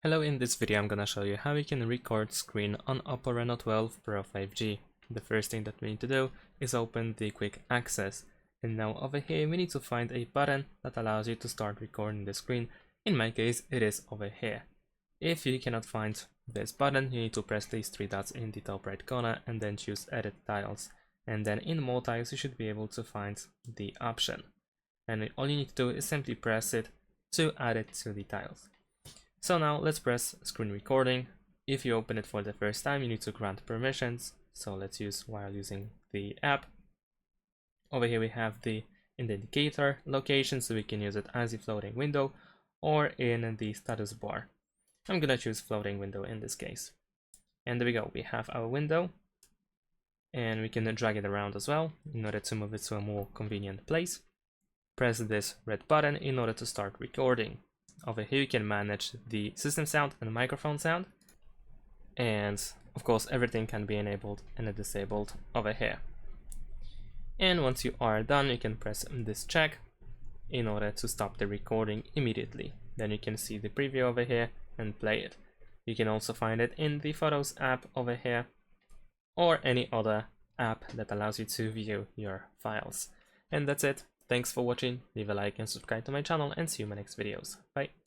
Hello, in this video I'm gonna show you how you can record screen on OPPO Reno 12 Pro 5G. The first thing that we need to do is open the quick access. And now over here we need to find a button that allows you to start recording the screen. In my case it is over here. If you cannot find this button, you need to press these three dots in the top right corner and then choose edit tiles. And then in more tiles you should be able to find the option. And all you need to do is simply press it to add it to the tiles. So now let's press screen recording. If you open it for the first time, you need to grant permissions. So let's use while using the app. Over here we have the indicator location, so we can use it as a floating window or in the status bar. I'm gonna choose floating window in this case. And there we go, we have our window. And we can drag it around as well in order to move it to a more convenient place. Press this red button in order to start recording. Over here you can manage the system sound and microphone sound, and of course everything can be enabled and disabled over here. And once you are done, you can press this check in order to stop the recording immediately. Then you can see the preview over here and play it. You can also find it in the Photos app over here or any other app that allows you to view your files. And that's it. Thanks for watching, leave a like and subscribe to my channel, and see you in my next videos. Bye!